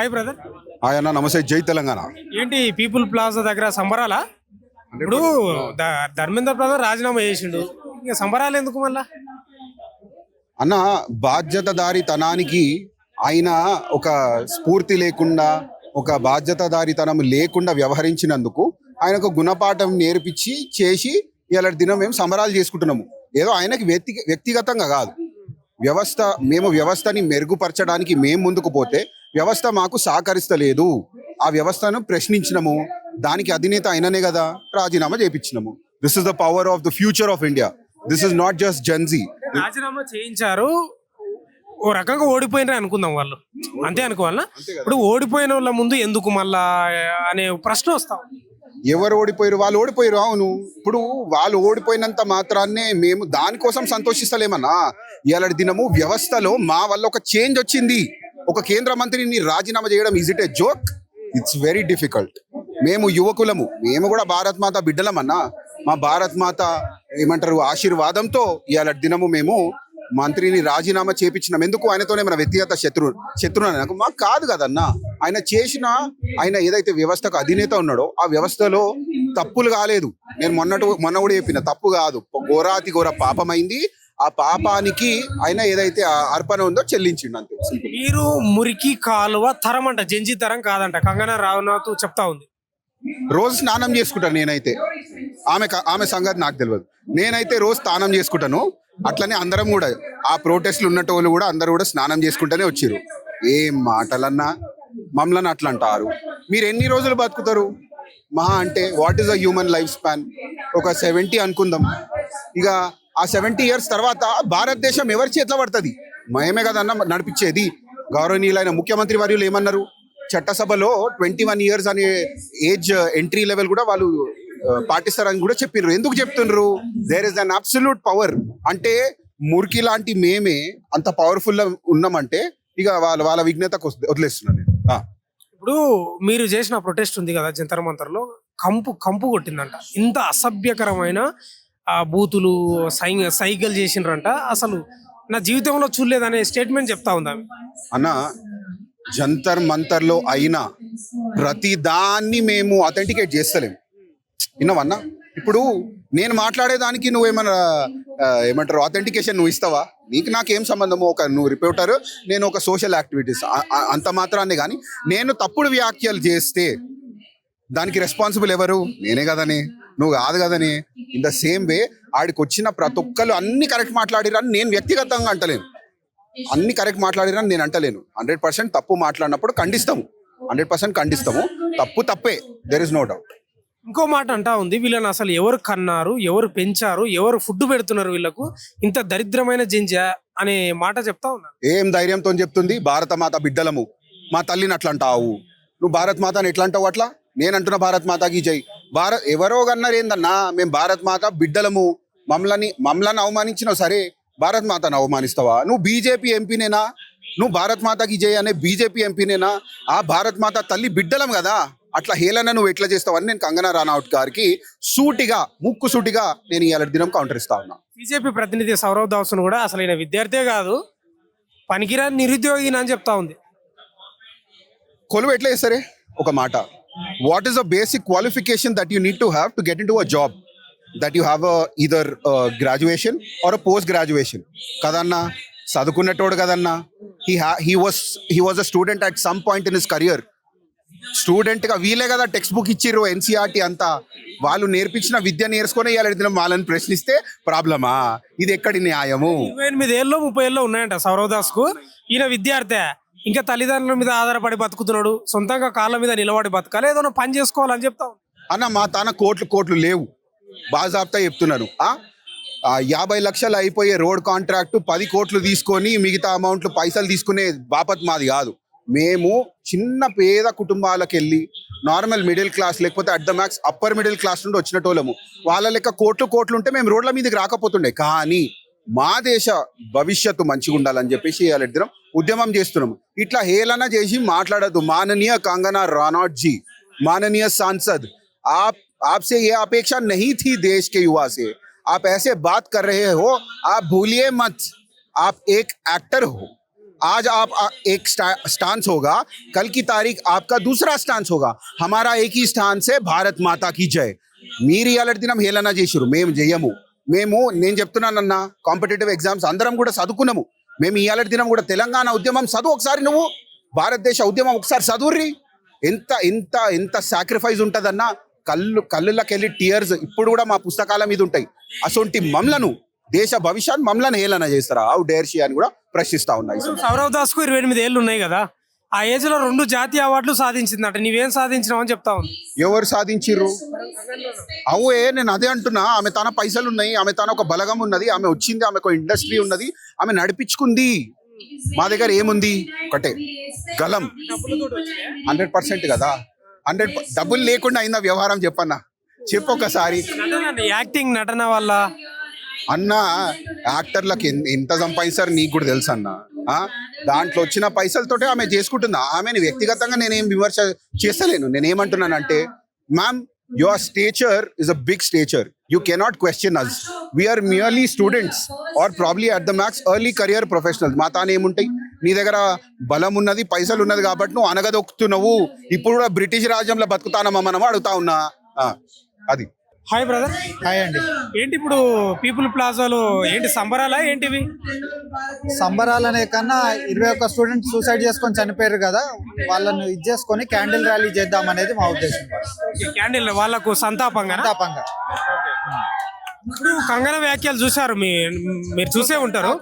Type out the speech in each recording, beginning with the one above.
Hi brother. ఆయన నమస్తే, జై తెలంగాణ. ఏంటి పీపుల్ ప్లాజా దగ్గర సంబరాలా? ఇప్పుడు ధర్మేంద్ర ప్రధాన్ రాజీనామా చేసిండు, ఇంకా సంబరాలు ఎందుకు మళ్ళా? అన్న, బాధ్యతదారితనానికి ఆయన ఒక స్ఫూర్తి లేకుండా, ఒక బాధ్యతదారితనం లేకుండా వ్యవహరించినందుకు ఆయనకు గుణపాఠం నేర్పించి చేసి ఇలా దినం మేము సంబరాలు చేసుకుంటున్నాము. ఏదో ఆయనకి వ్యక్తిగతంగా కాదు, మేము వ్యవస్థని మెరుగుపరచడానికి మేము ముందుకు పోతే వ్యవస్థ మాకు సహకరిస్తలేదు, ఆ వ్యవస్థను ప్రశ్నించినము, దానికి అధినేత అయిననే కదా రాజీనామా చేయించినాము. This is the power of the future of India. This is not just Gen Z. రాజీనామా చేయించారు, ఓ రకంగా ఓడిపోయినారు అనుకుందాం వాళ్ళు, అంతే అనుకోవాలనా? ఇప్పుడు ఓడిపోయిన వాళ్ళ ముందు ఎందుకు మళ్ళా అనే ప్రశ్న వస్తాం. ఎవరు ఓడిపోయారు? వాళ్ళు ఓడిపోయారు. అవును, ఇప్పుడు వాళ్ళు ఓడిపోయినంత మాత్రాన్నే మేము దానికోసం సంతోషిస్తలేమన్నా. ఇవాళ దినము వ్యవస్థలో మా వల్ల ఒక చేంజ్ వచ్చింది, ఒక కేంద్ర మంత్రిని రాజీనామా చేయడం is it A joke? It's very difficult. మేము యువకులము, మేము కూడా భారత్ మాత బిడ్డలమన్నా. మా భారత్ మాత ఏమంటారు ఆశీర్వాదంతో ఇవాళ దినము మేము మంత్రిని రాజీనామా చేపించినాం. ఎందుకు? ఆయనతోనే మన వ్యక్తిగత శత్రువు మాకు కాదు కదన్నా. ఆయన ఏదైతే వ్యవస్థకు అధినేత ఉన్నాడో ఆ వ్యవస్థలో తప్పులు కాలేదు. నేను మొన్న కూడా చెప్పిన, తప్పు కాదు, ఘోరాతి ఘోర పాపమైంది. ఆ పాపానికి ఆయన ఏదైతే అర్పణ ఉందో చెల్లించిండు, అంతే. మీరు మురికి కాలువ తరం అంట, జంజీ తరం కాదంట, కంగనా రనౌత్ చెప్తా ఉంది. రోజు స్నానం చేసుకుంటాను నేనైతే. ఆమె సంగతి నాకు తెలియదు. నేనైతే రోజు స్నానం చేసుకుంటాను. అట్లనే అందరం కూడా, ఆ ప్రొటెస్ట్లు ఉన్నటోళ్ళు కూడా అందరూ కూడా స్నానం చేసుకుంటూనే వచ్చారు. ఏం మాటలన్నా, మమ్మల్ని అట్లా అంటారు. మీరు ఎన్ని రోజులు బతుకుతారు మహా అంటే? What is the human life span? ఒక 70 అనుకుందాం. ఇక ఆ 70 years తర్వాత భారతదేశం ఎవరి చేతిలో పడుతుంది? మేమే కదన్నా నడిపించేది. గౌరవనీయులైన ముఖ్యమంత్రి వర్యులు ఏమన్నారు? చట్టసభలో 21 years అనే ఏజ్ ఎంట్రీ లెవెల్ కూడా వాళ్ళు పాటిస్తారని కూడా చెప్పిర్రు. ఎందుకు చెప్తున్నారు? There is an absolute power. అంటే మురికి లాంటి మేమే అంత పవర్ఫుల్ ఉన్నామంటే ఇక వాళ్ళ విఘ్నతకు వదిలేస్తున్నాను నేను. ఇప్పుడు మీరు చేసిన ప్రొటెస్ట్ ఉంది కదా జంతర్ మంతర్లో, కంపు కొట్టిందంట. ఇంత అసభ్యకరమైన బూతులు సైగలు చేసిండ్రంట, అసలు నా జీవితంలో చూడలేదనే స్టేట్మెంట్ చెప్తా ఉందా అన్న. జంతర్ మంతర్లో అయినా ప్రతి దాన్ని మేము అథెంటికేట్ చేస్తలేము. విన్నావన్నా? ఇప్పుడు నేను మాట్లాడేదానికి ఏమంటారు అథెంటికేషన్ నువ్వు ఇస్తావా? నాకేం సంబంధము? నువ్వు రిపోర్టర్, నేను ఒక సోషల్ యాక్టివిటీస్, అంత మాత్రాన్ని. కానీ నేను తప్పుడు వ్యాఖ్యలు చేస్తే దానికి రెస్పాన్సిబుల్ ఎవరు? నేనే కదని, నువ్వు కాదు కదని. ఇన్ ద సేమ్ వే ఆడికి వచ్చిన ప్రతి ఒక్కరు అన్ని కరెక్ట్ మాట్లాడిరని నేను వ్యక్తిగతంగా అంటలేను. అన్ని కరెక్ట్ మాట్లాడిరని నేను అంటలేను. 100% తప్పు మాట్లాడినప్పుడు ఖండిస్తాము, 100% ఖండిస్తాము. తప్పే, దెర్ ఇస్ నో డౌట్. ఇంకో మాట అంటా ఉంది, వీళ్ళని అసలు ఎవరు కన్నారు, ఎవరు పెంచారు, ఎవరు ఫుడ్ పెడుతున్నారు వీళ్ళకు, ఇంత దరిద్రమైన జింజా అనే మాట చెప్తా ఉన్నారు. ఏం ధైర్యంతో చెప్తుంది? భారత మాత బిడ్డలము, మా తల్లిని అట్లా అంటావు. నువ్వు భారత్ మాతని ఎట్లా అంటావు అట్లా? నేను అంటున్నా భారత్ మాతాకి జై. ఎవరో కన్నారు ఏందన్నా? మేము భారత్ మాత బిడ్డలము. మమ్మల్ని అవమానించినావు, సరే భారత్ మాతను అవమానిస్తావా? నువ్వు బీజేపీ ఎంపీనేనా? నువ్వు భారత్ మాతాకి జై అనే బీజేపీ ఎంపీనేనా? ఆ భారత్ మాత తల్లి బిడ్డలం కదా, అట్లా హేళన నువ్వు ఎట్లా చేస్తావు అని నేను కంగనా రనౌత్ గారికి ముక్కు సూటిగా నేను ఇవాళ దినం కౌంటర్ ఇస్తా ఉన్నా. బీజేపీ ప్రతినిధి సౌరవ్ దాస్ కూడా అసలు ఈయన విద్యార్థే కాదు, పనికిరాని నిరుద్యోగి అని చెప్తా ఉంది. కొలువు ఎట్లా చేస్తారే? ఒక మాట, what is the basic qualification that you need to have to get into a job? That you have either graduation or post graduation కదన్నా. చదువుకున్నటోడు కదన్నా. He was a student at some point in his career. స్టూడెంట్గా వీలే కదా text book ఇచ్చిర్రు, NCERT అంతా. వాళ్ళు నేర్పించిన విద్య నేర్చుకుని ఇవాళ వాళ్ళని ప్రశ్నిస్తే ప్రాబ్లమా? ఇది ఎక్కడి న్యాయము? 28 ఏళ్ళు 30 ఏళ్ళు ఉన్నాయంట సౌరవ్ దాస్ కు. ఈయన విద్యార్థి, ఇంకా తల్లిదండ్రుల మీద ఆధారపడి బతుకుతున్నాడు, సొంతంగా కాళ్ళ మీద నిలబడి బతకాలి, ఏదో పని చేసుకోవాలని చెప్తాం అన్న. మా తాన కోట్లు లేవు, బాజాబ్తా చెప్తున్నాను. 50 లక్షలు అయిపోయే రోడ్ కాంట్రాక్టు 10 కోట్లు తీసుకొని మిగతా అమౌంట్లు పైసలు తీసుకునే బాపత్ మాది కాదు. మేము చిన్న పేద కుటుంబాలకు వెళ్ళి నార్మల్ మిడిల్ క్లాస్ లేకపోతే at the max upper middle class నుండి వచ్చినటోళ్ళము. వాళ్ళ లెక్క కోట్లు ఉంటే మేము రోడ్ల మీదకి రాకపోతుండే. కానీ మా దేశ భవిష్యత్తు మంచిగా ఉండాలని చెప్పేసి వాళ్ళిద్దరం ఉద్యమం చేస్తున్నాము. ఇట్లా హేళన చేసి మాట్లాడద్దు. మాననీయ కంగనా రనౌత్ जी, माननीय सांसद, आपसे ये अपेक्षा नहीं थी देश के युवा से. आप ऐसे बात कर रहे हो, आप भूलिए मत, आप एक एक्टर हो. आज आप एक स्टांस होगा, कल की तारीख आपका दूसरा स्टांस होगा. हमारा एक ही स्टांस है, भारत माता की जय. మీరు ఇవాళ దినం హేళన చేసిరు, మేము చెయ్యము. నేను చెప్తున్నానన్నా, కాంపిటేటివ్ ఎగ్జామ్స్ అందరం కూడా చదువుకున్నాము. మేము ఇవాళ దినం కూడా తెలంగాణ ఉద్యమం చదువు ఒకసారి, నువ్వు భారతదేశ ఉద్యమం ఒకసారి చదువుర్రి. ఎంత ఎంత ఎంత సాక్రిఫైస్ ఉంటుందన్నా, కళ్ళకెళ్ళి టీయర్స్ ఇప్పుడు కూడా మా పుస్తకాల మీద ఉంటాయి. అసొంటి మమ్లను, దేశ భవిష్యత్ మమ్మల్ని హేళన చేస్తారా, హౌ డేర్ షీ అని కూడా ప్రశ్నిస్తా ఉన్నాయి. సౌరవ్ దాస్ కు 28 ఏళ్ళు ఉన్నాయి కదా, ఆ ఏజ్ లో 2 జాతీయ అవార్డులు సాధించిందట. నీవేం సాధించినావు అని చెప్తా ఉంది. ఎవరు సాధించిర్రు? అవే నేను అదే అంటున్నా. ఆమె తన పైసలు ఉన్నాయి, ఆమె తన ఒక బలగం ఉన్నది, ఆమె వచ్చింది, ఆమెకు ఇండస్ట్రీ ఉన్నది, ఆమె నడిపించుకుంది. మా దగ్గర ఏముంది? ఒకటే గలం. 100% కదా. 100 డబ్బులు లేకుండా అయిన వ్యవహారం చెప్పన్నా, చెప్పు ఒకసారి. యాక్టింగ్ నటన వల్ల అన్న యాక్టర్లకు ఎంత సంపాదిస్తారు నీకు కూడా తెలుసు అన్న. దాంట్లో వచ్చిన పైసలతోటే ఆమె చేసుకుంటుందా. ఆమెను వ్యక్తిగతంగా నేనేం విమర్శ చేస్తలేను. నేనేమంటున్నానంటే, ma'am, your stature is a big stature, you cannot question us. We are merely students or probably at the max early career professionals. మా తాను ఏముంటాయి, నీ దగ్గర బలం ఉన్నది, పైసలు ఉన్నది కాబట్టి నువ్వు అనగదొక్కుతున్నావు. ఇప్పుడు కూడా బ్రిటిష్ రాజ్యంలో బతుకుతానమ్మా మనం అడుగుతా ఉన్నా. అది. Hi brother. హాయ్ అండి. ఏంటి ఇప్పుడు పీపుల్ ప్లాజాలో ఏంటి సంబరాలా ఏంటివి? సంబరాలనే కన్నా 21 స్టూడెంట్స్ సూసైడ్ చేసుకొని చనిపోయారు కదా, వాళ్ళను ఇది చేసుకొని క్యాండిల్ ర్యాలీ చేద్దాం అనేది మా ఉద్దేశం. క్యాండిల్ వాళ్ళకు సంతాపంగా. తాపంగా. ఇప్పుడు కంగన వ్యాఖ్యలు చూశారు, మీరు చూసే ఉంటారు.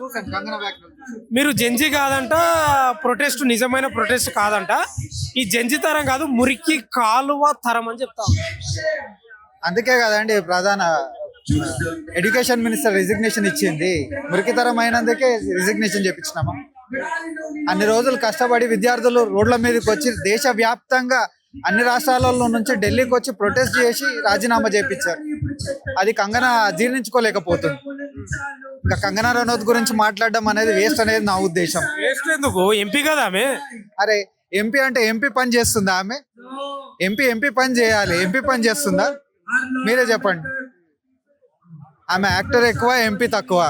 మీరు జంజి కాదంట, ప్రొటెస్ట్ నిజమైన ప్రొటెస్ట్ కాదంట, ఈ జంజి తరం కాదు, మురికి కాలువ తరం అని చెప్తా. అందుకే కదండి ప్రధాన ఎడ్యుకేషన్ మినిస్టర్ రిజిగ్నేషన్ ఇచ్చింది. మురికితరం అయినందుకే రిజిగ్నేషన్ చెప్పించినామా? అన్ని రోజులు కష్టపడి విద్యార్థులు రోడ్ల మీదకి వచ్చి దేశవ్యాప్తంగా అన్ని రాష్ట్రాలలో నుంచి ఢిల్లీకి వచ్చి ప్రొటెస్ట్ చేసి రాజీనామా చేయించారు. అది కంగనా జీర్ణించుకోలేకపోతుంది. ఇంకా కంగనా రనౌత్ గురించి మాట్లాడడం అనేది వేస్ట్ అనేది నా ఉద్దేశం. వేస్ట్ ఎందుకు? ఎంపీ కదా ఆమె. అరే ఎంపీ అంటే ఎంపీ పని చేస్తుందా ఆమె? ఎంపీ పని చేయాలి, ఎంపీ పని చేస్తుందా? మీరే చెప్పండి. ఆమె యాక్టర్ ఎక్కువ, ఎంపీ తక్కువ.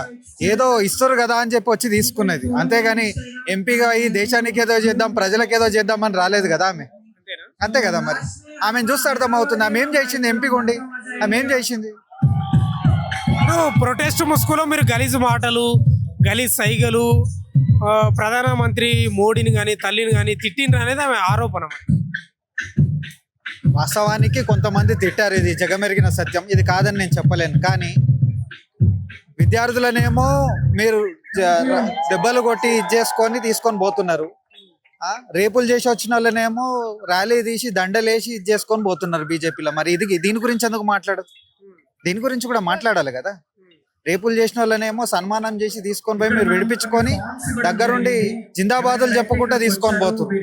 ఏదో ఇస్తారు కదా అని చెప్పి వచ్చి తీసుకున్నది, అంతేగాని ఎంపీగా ఈ దేశానికి ఏదో చేద్దాం, ప్రజలకు ఏదో చేద్దాం అని రాలేదు కదా ఆమె. అంతే కదా మరి. ఆమెను చూస్తే అర్థమవుతుంది ఆమె ఏం చేసింది. ఎంపీగా ఉండి ఆమె ఏం చేసింది? ప్రొటెస్ట్ ముసుగులో మీరు గలీజు మాటలు, గలీజ్ సైగలు, ప్రధానమంత్రి మోడీని కానీ తల్లిని కానీ తిట్టిండ్రు అనేది ఆమె ఆరోపణ. వాస్తవానికి కొంతమంది తిట్టారు, ఇది జగమెరిగిన సత్యం, ఇది కాదని నేను చెప్పలేను. కానీ విద్యార్థులనేమో మీరు దెబ్బలు కొట్టి ఇది చేసుకొని తీసుకొని పోతున్నారు. రేపులు చేసి వచ్చిన వాళ్ళనేమో ర్యాలీ తీసి దండలేసి ఇది చేసుకొని పోతున్నారు బీజేపీలో. మరి దీని గురించి ఎందుకు మాట్లాడదు? దీని గురించి కూడా మాట్లాడాలి కదా. రేపులు చేసిన వాళ్ళనేమో సన్మానం చేసి తీసుకొని పోయి మీరు విడిపించుకొని దగ్గరుండి జిందాబాదులు చెప్పకుండా తీసుకొని పోతుంది.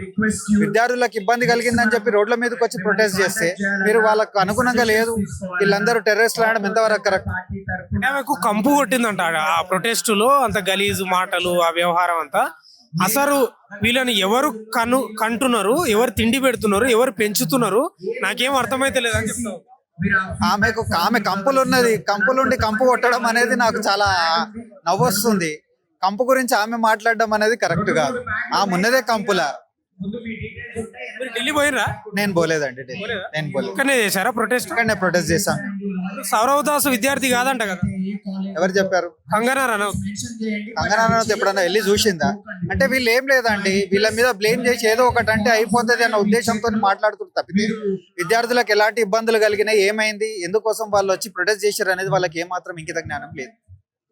విద్యార్థులకు ఇబ్బంది కలిగిందని చెప్పి రోడ్ల మీదకి వచ్చి ప్రొటెస్ట్ చేస్తే మీరు వాళ్ళకు అనుగుణంగా లేదు, వీళ్ళందరూ టెర్రరిస్టులు అనడం ఎంతవరకు కరెక్ట్? ఆమెకు కంపు కొట్టిందంట ఆ ప్రొటెస్టులో, అంత గలీజు మాటలు, ఆ వ్యవహారం అంతా. అసలు వీళ్ళని ఎవరు కంటున్నారు, ఎవరు తిండి పెడుతున్నారు, ఎవరు పెంచుతున్నారు, నాకేం అర్థమైతే లేదని చెప్తావు. ఆమె కంపులున్నది, కంపులుండి కంపు కొట్టడం అనేది నాకు చాలా నవ్వొస్తుంది. కంపు గురించి ఆమె మాట్లాడడం అనేది కరెక్ట్ కాదు. ఉన్నదే కంపుల. ఢిల్లీ పోయినరా? నేను పోలేదండి, నేను పోలేదు. ఇక్కడనే చేశారా ప్రొటెస్ట్? ఇక్కడనే ప్రొటెస్ట్ చేశాను. సౌరవ్ దాస్ విద్యార్థి కాదంట కదా? ఎవరు చెప్పారు? కంగనా రనౌత్. కంగనా రనౌత్ ఎప్పుడన్నా వెళ్ళి చూసిందా? అంటే వీళ్ళు ఏం లేదండి, వీళ్ళ మీద బ్లేమ్ చేసి ఏదో ఒకటి అంటే అయిపోతుంది అన్న ఉద్దేశంతో మాట్లాడుతున్నారు తప్పితే విద్యార్థులకు ఎలాంటి ఇబ్బందులు కలిగినాయి, ఏమైంది, ఎందుకోసం వాళ్ళు వచ్చి ప్రొటెస్ట్ చేశారు అనేది వాళ్ళకి ఏమాత్రం ఇంకిత జ్ఞానం లేదు.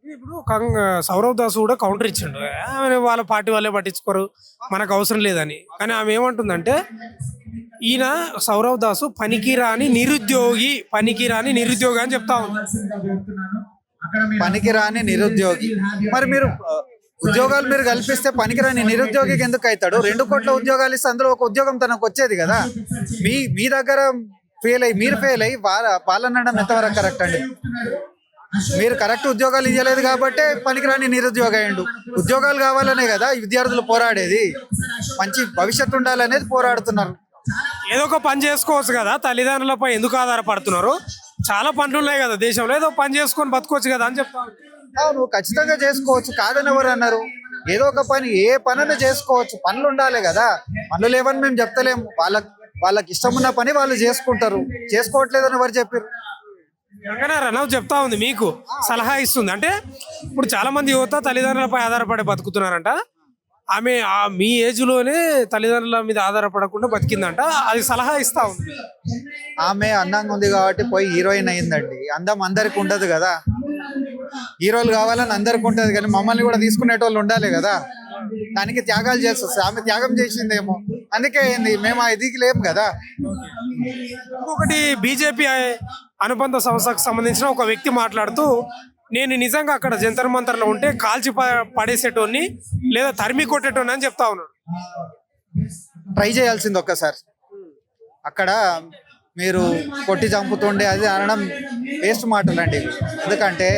ఇప్పుడు సౌరవ్ దాస్ కూడా కౌంటర్ ఇచ్చిండు, ఆమె వాళ్ళ పార్టీ వాళ్ళే పట్టించుకోరు, మనకు అవసరం లేదని. కానీ ఆమె ఏమంటుందంటే, ఈయన సౌరవ్ దాసు పనికిరాని నిరుద్యోగి అని చెప్తా ఉంది. పనికిరాని నిరుద్యోగి. మరి మీరు ఉద్యోగాలు మీరు కల్పిస్తే పనికిరాని నిరుద్యోగికి ఎందుకు అవుతాడు? 2 కోట్ల ఉద్యోగాలు ఇస్తే అందులో ఒక ఉద్యోగం తనకు వచ్చేది కదా. మీ దగ్గర మీరు ఫెయిల్ అయ్యి వాళ్ళనడం ఎంతవరకు కరెక్ట్ అండి? మీరు కరెక్ట్ ఉద్యోగాలు ఇవ్వలేదు కాబట్టి పనికిరాని నిరుద్యోగ అయ్యిండు. ఉద్యోగాలు కావాలనే కదా ఈ విద్యార్థులు పోరాడేది, మంచి భవిష్యత్తు ఉండాలనేది పోరాడుతున్నారు. ఏదో ఒక పని చేసుకోవచ్చు కదా, తల్లిదండ్రులపై ఎందుకు ఆధారపడుతున్నారు? చాలా పనులు ఉన్నాయి కదా దేశంలో, ఏదో పని చేసుకొని బతుకోవచ్చు కదా అని చెప్తాను. నువ్వు ఖచ్చితంగా చేసుకోవచ్చు, కాదని ఎవరు అన్నారు? ఏదో ఒక పని, ఏ పనైనా చేసుకోవచ్చు, పనులు ఉండాలి కదా. పనులు లేవని మేము చెప్తలేము, వాళ్ళకి ఇష్టం ఉన్న పని వాళ్ళు చేసుకుంటారు. చేసుకోవట్లేదని ఎవరు చెప్పారు? కంగనా రనౌత్ చెప్తా ఉంది మీకు సలహా ఇస్తుంది. అంటే ఇప్పుడు చాలా మంది యువత తల్లిదండ్రులపై ఆధారపడి బతుకుతున్నారంట. ఆమె మీ ఏజ్ లోనే తల్లిదండ్రుల మీద ఆధారపడకుండా బతికిందంట. అది సలహా ఇస్తా ఉంది. ఆమె అందంగా ఉంది కాబట్టి పోయి హీరోయిన్ అయిందండి. అందం అందరికి ఉండదు కదా, హీరోలు కావాలని అందరికి ఉంటది, కానీ మమ్మల్ని కూడా తీసుకునేటోళ్ళు ఉండాలి కదా. దానికి త్యాగాలు చేసి వస్తుంది. ఆమె త్యాగం చేసిందేమో, అందుకే అయింది. మేము ఆ ఇదికి లేము కదా. ఇంకొకటి బీజేపీ అనుబంధ సంస్థకు సంబంధించిన ఒక వ్యక్తి మాట్లాడుతూ, నేను నిజంగా అక్కడ జంతర్ మంతర్లో ఉంటే కాల్చి పడేసేటోని లేదా తరిమి కొట్టేటోని అని చెప్తా ఉన్నాడు. ట్రై చేయాల్సింది ఒక్కసారి. అక్కడ మీరు కొట్టి చంపుతుండే అది అనడం వేస్ట్ మాటలండి ఇవి. ఎందుకంటే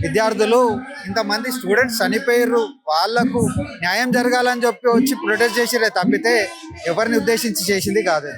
విద్యార్థులు, ఇంతమంది స్టూడెంట్స్ చనిపోయారు, వాళ్లకు న్యాయం జరగాలని చెప్పి వచ్చి ప్రొటెస్ట్ చేసిరే తప్పితే ఎవరిని ఉద్దేశించి చేసింది కాదు.